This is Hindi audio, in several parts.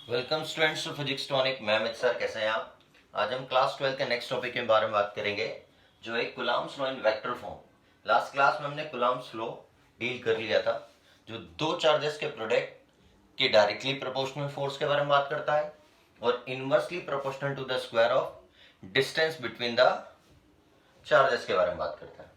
Welcome students to physics tonic. मैं अमित सर, कैसे हैं आप? आज हम क्लास 12 के नेक्स्ट टॉपिक के बारे में बात करेंगे, जो है Coulomb's law in vector form. Last class में हमने कूलम्ब्स लॉ डील कर लिया था, जो दो चार्जेस के प्रोडक्ट के डायरेक्टली प्रोपोर्शनल फोर्स के बारे में बात करता है और inversely proportional to the square of distance between the charges के बारे में बात करता है।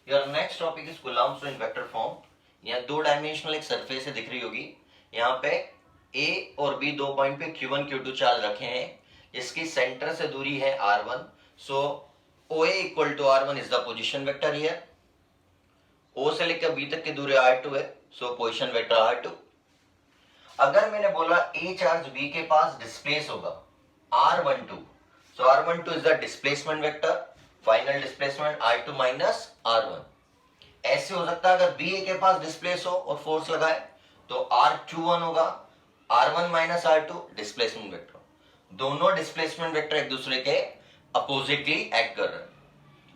Your next topic is Coulomb's law in vector form. यहाँ दो डायमेंशनल एक सरफेस दिख रही होगी। यहाँ पे ए और बी दो पॉइंट पे Q1 Q2 चार्ज रखे हैं, इसकी सेंटर से दूरी है R1। So OA equal to R1 is the position vector here. O से लेकर B तक की दूरी R2 है, सो पोजिशन वेक्टर R2। अगर मैंने बोला A चार्ज B के पास डिस्प्लेस होगा R12, so R12 is the displacement vector, final displacement R2 minus R1। ऐसे हो सकता है अगर B A के पास डिस्प्लेस हो और फोर्स लगाए तो R21 होगा, R1 minus R2 displacement vector. दोनों डिस्प्लेसमेंट वेक्टर एक दूसरे के अपोजिटली एक्ट कर रहे हैं।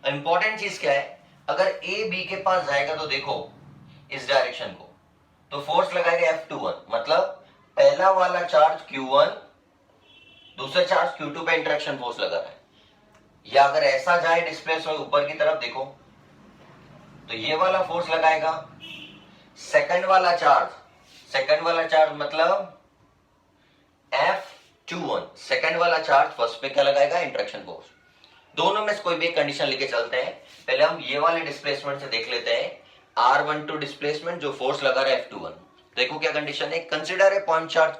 इंपॉर्टेंट चीज क्या है, अगर A B के पास जाएगा तो देखो इस डायरेक्शन को, तो फोर्स लगाएगा F21, मतलब पहला वाला चार्ज Q1 दूसरे चार्ज Q2 पे इंटरेक्शन फोर्स लगा रहा है। या अगर ऐसा जाए डिस्प्लेस हो ऊपर की तरफ देखो, तो ये वाला फोर्स लगाएगा सेकंड वाला चार्ज मतलब F21, सेकंड वाला चार्ज फर्स्ट पे क्या लगाएगा, इंटरेक्शन फोर्स। दोनों में से कोई भी एक कंडीशन लेके चलते हैं। पहले हम ये वाले डिस्प्लेसमेंट से देख लेते हैं, R12 डिस्प्लेसमेंट जो फोर्स लगा रहा है F21। देखो क्या कंडीशन है, consider a point charge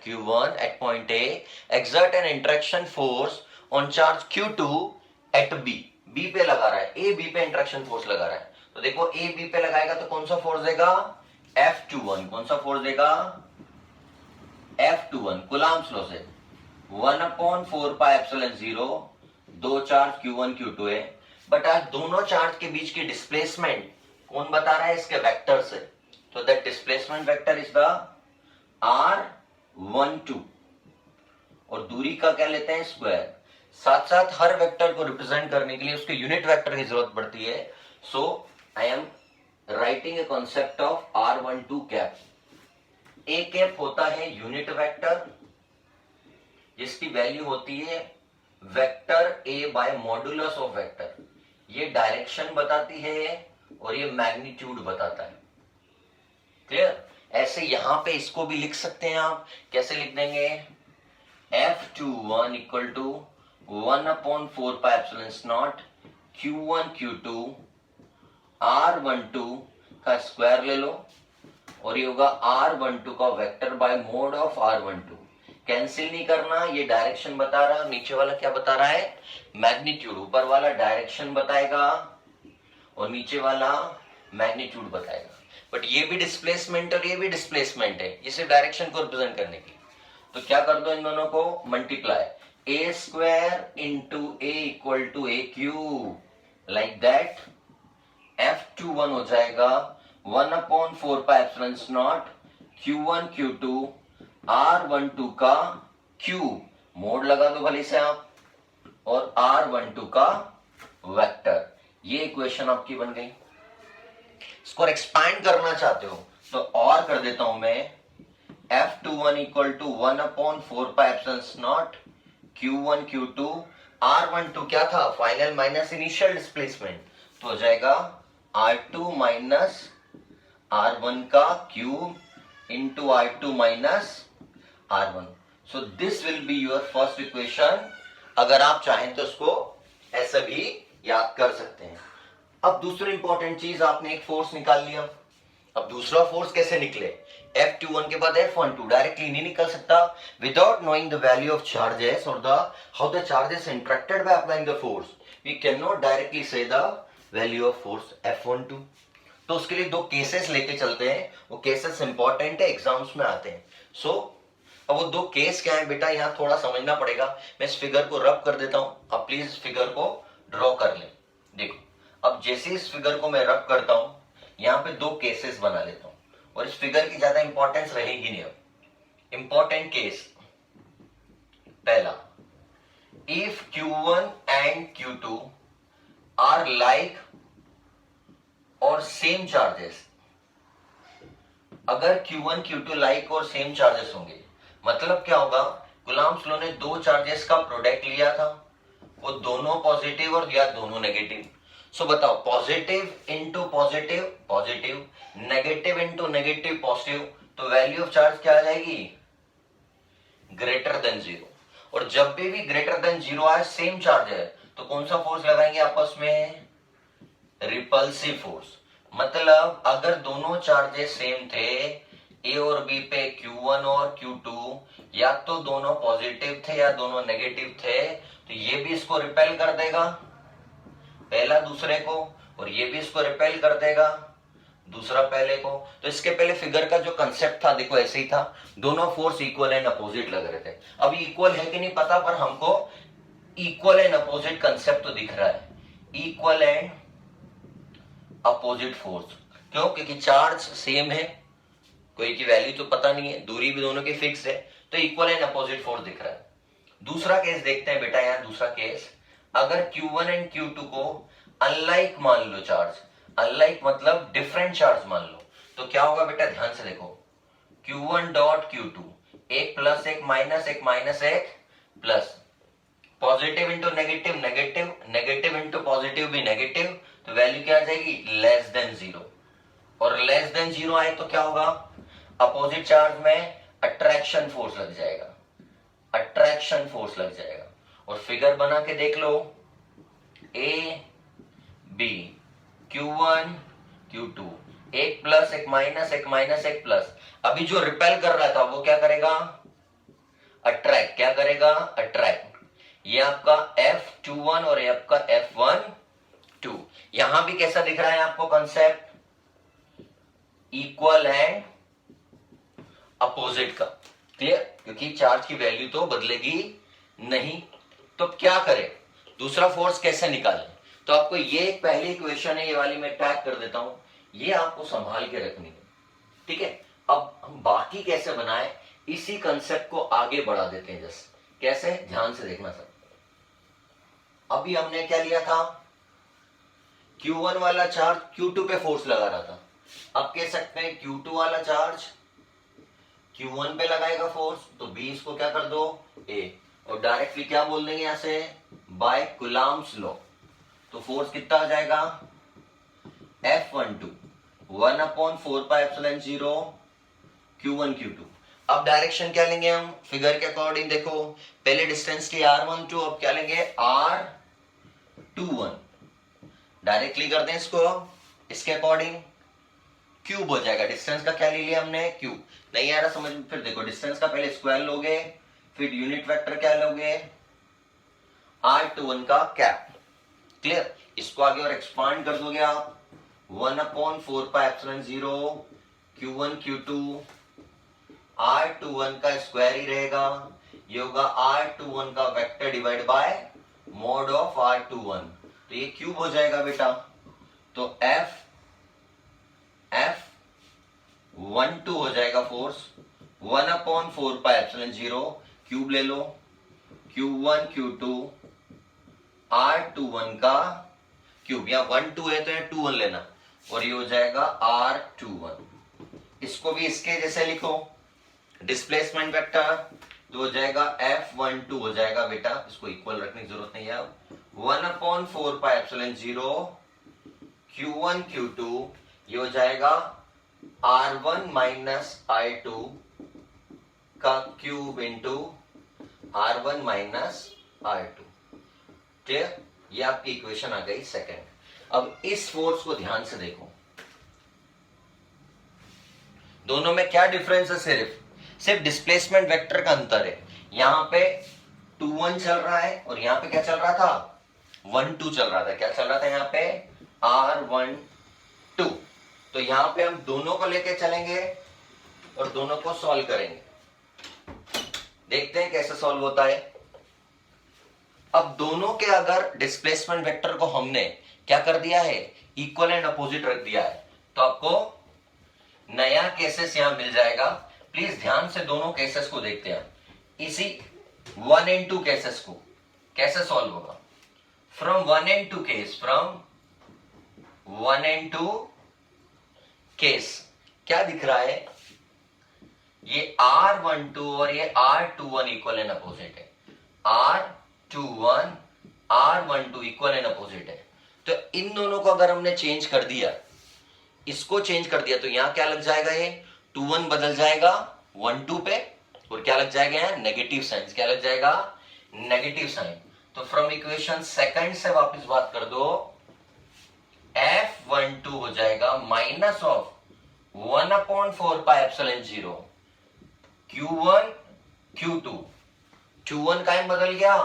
Q1, at point A, exert an interaction force on charge Q2 at B पे लगा रहा है, A B पे इंटरेक्शन फोर्स लगा रहा है। तो देखो A B पे लगाएगा तो कौन सा फोर्स देगा, F21। कौन सा फोर्स देगा, F21 कूलम्ब्स लॉ से 1/4πε0, दो चार्ज Q1 Q2 है, बट आज दोनों चार्ज के बीच की डिस्प्लेसमेंट कौन बता रहा है, इसके वेक्टर से। तो that displacement vector is the R12 और दूरी का क्या लेते हैं, स्क्वायर। साथ साथ हर वेक्टर को रिप्रेजेंट करने के लिए उसके यूनिट वेक्टर की जरूरत पड़ती है। So I am writing a concept of R12 cap. A cap होता है यूनिट वेक्टर, जिसकी वैल्यू होती है vector A by modulus of vector. ये डायरेक्शन बताती है और ये मैग्नीट्यूड बताता है। क्लियर? ऐसे यहां पे इसको भी लिख सकते हैं आप, कैसे लिख देंगे, F21 equal to 1/4πε0 Q1 Q2 R12 का स्क्वायर ले लो और ये होगा R12 का vector by mode of R12। Cancel नहीं करना, ये डायरेक्शन बता रहा है, नीचे वाला क्या बता रहा है, मैग्नीट्यूड। ऊपर वाला डायरेक्शन बताएगा और नीचे वाला मैग्नीट्यूड बताएगा। बट ये भी डिस्प्लेसमेंट और ये भी डिस्प्लेसमेंट है, ये सिर्फ डायरेक्शन को रिप्रेजेंट करने की। तो क्या कर दो, इन दोनों को multiply, a square into a equal to a cube, like that. F21 हो जाएगा 1/4πε0 Q1 Q2 R12 का क्यूब, मोड लगा दो भले से आप, और R12 का वेक्टर। ये इक्वेशन आपकी बन गई। इसको एक्सपैंड करना चाहते हो तो और कर देता हूं मैं, F21 equal to 1/4πε0 Q1 Q2 R12 क्या था, फाइनल माइनस इनिशियल डिस्प्लेसमेंट, तो हो जाएगा R2 माइनस R1 का cube into R2 minus R1। So this will be your first equation. अगर आप चाहें तो उसको ऐसे भी याद कर सकते हैं। अब दूसरी इंपॉर्टेंट चीज, आपने एक फोर्स निकाल लिया, अब दूसरा फोर्स कैसे निकले, F21 के बाद F12 डायरेक्टली नहीं निकल सकता without knowing the value of charges और the how the charges interacted by applying the force. We can not directly say the value of force F12। तो उसके लिए दो केसेस लेके चलते हैं, वो केसेस इंपॉर्टेंट है, एग्जाम्स में आते हैं। सो अब वो दो केस क्या है बेटा, यहाँ थोड़ा समझना पड़ेगा। मैं इस फिगर को रब कर देता हूं, अब प्लीज इस फिगर को ड्रॉ कर लें। देखो अब जैसे इस फिगर को मैं रब करता हूं, यहां पे दो केसेस बना लेता हूं और इस फिगर की ज्यादा इंपॉर्टेंस रहेगी नहीं। अब इंपॉर्टेंट केस पहला, if Q1 and Q2 are like और सेम चार्जेस, अगर Q1 Q2 लाइक और सेम चार्जेस होंगे, मतलब क्या होगा, कूलम्ब्स लॉ ने दो चार्जेस का प्रोडक्ट लिया था, वो दोनों पॉजिटिव और या दोनों नेगेटिव। सो बताओ, positive into positive positive, negative into negative positive, तो वैल्यू ऑफ चार्ज क्या आ जाएगी, ग्रेटर देन जीरो। और जब भी ग्रेटर देन जीरो आए, सेम चार्ज है, तो कौन सा फोर्स लगाएंगे आपस में, रिपल्सिव फोर्स। मतलब अगर दोनों चार्जेस सेम थे, ए और बी पे Q1 और Q2, या तो दोनों पॉजिटिव थे या दोनों नेगेटिव थे, तो ये भी इसको रिपेल कर देगा पहला दूसरे को, और ये भी इसको रिपेल कर देगा दूसरा पहले को। तो इसके पहले फिगर का जो कंसेप्ट था देखो ऐसे ही था, दोनों फोर्स इक्वल एंड अपोजिट लग रहे थे। अब इक्वल है कि नहीं पता, पर हमको इक्वल एंड अपोजिट कंसेप्ट तो दिख रहा है, इक्वल एंड अपोजिट फोर्स। क्यों, क्योंकि चार्ज सेम है, कोई की वैल्यू तो पता नहीं है, दूरी भी दोनों की फिक्स है, तो इक्वल एंड अपोजिट फोर्स दिख रहा है। दूसरा केस देखते हैं बेटा, यहां दूसरा केस, अगर Q1 एंड Q2 को अनलाइक मान लो चार्ज, अनलाइक मतलब डिफरेंट चार्ज मान लो, तो क्या होगा बेटा, ध्यान से देखो, Q1 डॉट Q2, एक प्लस एक माइनस एक माइनस एक plus, positive into negative negative, negative into positive भी नेगेटिव, तो वैल्यू क्या आ जाएगी, लेस देन जीरो। और लेस देन जीरो आए तो क्या होगा, अपोजिट चार्ज में अट्रैक्शन फोर्स लग जाएगा, अट्रैक्शन फोर्स लग जाएगा। और फिगर बना के देख लो, ए बी Q1 Q2, एक प्लस एक माइनस एक माइनस एक प्लस, अभी जो रिपेल कर रहा था वो क्या करेगा, अट्रैक्ट, क्या करेगा, अट्रैक्ट। ये आपका F21 और ये आपका F12, यहां भी कैसा दिख रहा है आपको कंसेप्ट, इक्वल एंड अपोजिट का, क्लियर, क्योंकि चार्ज की वैल्यू तो बदलेगी नहीं। तो क्या करें, दूसरा फोर्स कैसे निकालें, तो आपको ये एक पहली इक्वेशन है, ये वाली मैं टैग कर देता हूं, ये आपको संभाल के रखनी है, ठीक है। अब हम बाकी कैसे बनाएं, इसी कंसेप्ट को आगे बढ़ा देते हैं, जस्ट कैसे, ध्यान से देखना सर। अभी हमने क्या लिया था, Q1 वाला चार्ज Q2 पे फोर्स लगा रहा था, अब कह सकते हैं Q2 वाला चार्ज Q1 पे लगाएगा फोर्स, तो B इसको क्या कर दो, A, और डायरेक्टली क्या बोल देंगे यहां से, बाय कूलम्ब्स लॉ, तो फोर्स कितना आ जाएगा, F12 1/4πε0 Q1 Q2। अब डायरेक्शन क्या लेंगे हम, फिगर के अकॉर्डिंग देखो, पहले डिस्टेंस की R12, अब क्या लेंगे R21, डायरेक्टली कर दें इसको, इसके अकॉर्डिंग क्यूब हो जाएगा, डिस्टेंस का क्या ले लिया हमने, क्यूब। नहीं आ रहा समझ में, फिर देखो डिस्टेंस का पहले स्क्वायर लोगे, फिर यूनिट वेक्टर क्या लोगे, R21 का कैप, क्लियर। इसको आगे और एक्सपांड कर दोगे आप, 1/4πε0 Q1 Q2, R21 का स्क्वायर ही रहेगा, ये होगा R21 का vector divide by mode of R21, तो ये क्यूब हो जाएगा बेटा। तो F12 हो जाएगा फोर्स 1/4πε0, क्यूब ले लो, Q1 Q2 R21 का क्यूब, या 1 2 है तो ये 2 1 लेना, और ये हो जाएगा R21। इसको भी इसके जैसे लिखो, डिस्प्लेसमेंट वेक्टर, तो हो जाएगा F12 हो जाएगा बेटा, इसको इक्वल रखने की जरूरत नहीं है, अब 1/4πε0 Q1 Q2, ये हो जाएगा R1 माइनस R2 का cube into R1 minus R2, clear. ये आपकी इक्वेशन आ गई सेकंड। अब इस फोर्स को ध्यान से देखो, दोनों में क्या डिफरेंस है, सिर्फ डिस्प्लेसमेंट वेक्टर का अंतर है। यहां पे 2 1 चल रहा है और यहां पे क्या चल रहा था, 1 2 चल रहा था। क्या चल रहा था यहां पे, R12। तो यहां पे हम दोनों को लेके चलेंगे और दोनों को सॉल्व करेंगे, देखते हैं कैसे सॉल्व होता है। अब दोनों के अगर डिस्प्लेसमेंट वेक्टर को हमने क्या कर दिया है, इक्वल एंड अपोजिट रख दिया है, तो आपको नया केसेस यहां मिल जाएगा। प्लीज ध्यान से दोनों केसेस को देखते हैं, इसी 1 and 2 केसेस को कैसे सॉल्व होगा। From 1 and 2 case, from 1 and 2 case क्या दिख रहा है, ये R12 और ये R21 इक्वल एंड अपोजिट है, R21 R12 equal and opposite है। तो इन दोनों को अगर हमने चेंज कर दिया, इसको चेंज कर दिया, तो यहां क्या लग जाएगा, ये 21 बदल जाएगा 12 पे, और क्या लग जाएगा यहाँ नेगेटिव साइन, क्या लग जाएगा नेगेटिव साइन। तो फ्रॉम इक्वेशन सेकंड से वापस बात कर दो, F12 हो जाएगा minus of 1/4 pi epsilon 0 Q1 Q2, Q1 कायम बदल गया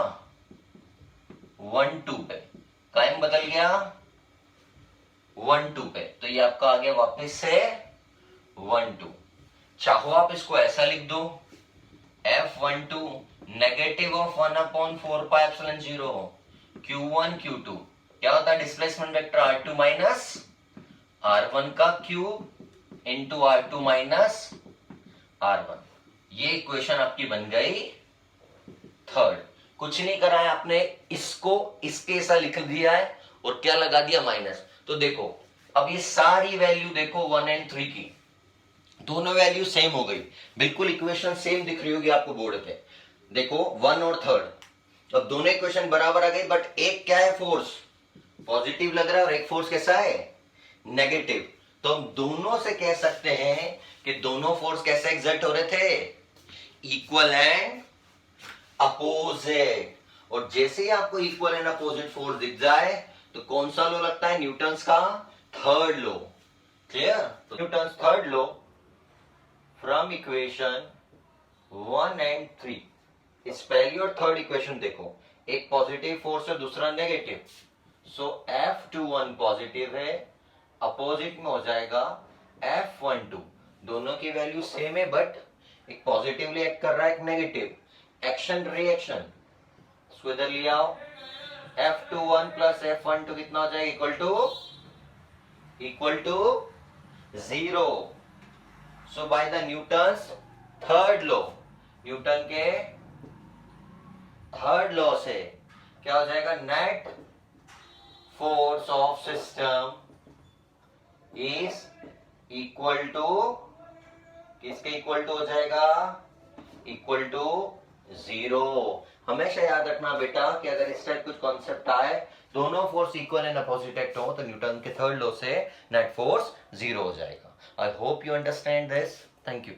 1-2 पे, कायम बदल गया 1-2 पे, तो ये आपका आ गया वापस से 1-2। चाहो आप इसको ऐसा लिख दो, F12 negative of 1/4 pi epsilon 0 Q1 Q2, क्या होता है displacement vector R2 minus R1 का cube into R2 minus R1। ये इक्वेशन आपकी बन गई थर्ड। कुछ नहीं करा है आपने, इसको इसके ऐसा लिख दिया है और क्या लगा दिया माइनस। तो देखो अब ये सारी वैल्यू देखो 1 और 3 की, दोनों वैल्यू सेम हो गई, बिल्कुल इक्वेशन सेम दिख रही होगी आपको बोर्ड पे। देखो 1 और 3, अब दोनों इक्वेशन बराबर आ गई, बट एक क्या है फोर्स पॉजिटिव लग रहा है और एक फोर्स कैसा है नेगेटिव। तो हम दोनों से कह सकते हैं कि दोनों फोर्स कैसे एग्जर्ट हो रहे थे, इक्वल एंड अपोजिट। और जैसे ही आपको इक्वल एंड अपोजिट फोर्स दिख जाए तो कौन सा लॉ लगता है, न्यूटन्स का थर्ड लॉ। क्लियर, तो Newton's third law from equation 1 और 3, इस पहली और थर्ड इक्वेशन देखो, एक पॉजिटिव फोर्स है दूसरा नेगेटिव, सो F21 पॉजिटिव है, अपोजिट में हो जाएगा F12। दोनों की वैल्यू सेम है, बट एक पॉजिटिवली एक्ट कर रहा है एक नेगेटिव, एक्शन रिएक्शन। इसको इधर ले आओ, F21 प्लस F12 कितना हो जाएगा, equal to 0। So by the Newton's third law, Newton के थर्ड लॉ से क्या हो जाएगा, net force of system is equal to, किसके इक्वल टू हो जाएगा, इक्वल टू 0। हमेशा याद रखना बेटा कि अगर इस टाइप कुछ कॉन्सेप्ट आए, दोनों force equal and opposite act हो, तो न्यूटन के थर्ड लॉ से नेट फोर्स 0 हो जाएगा। I hope you understand this, thank you.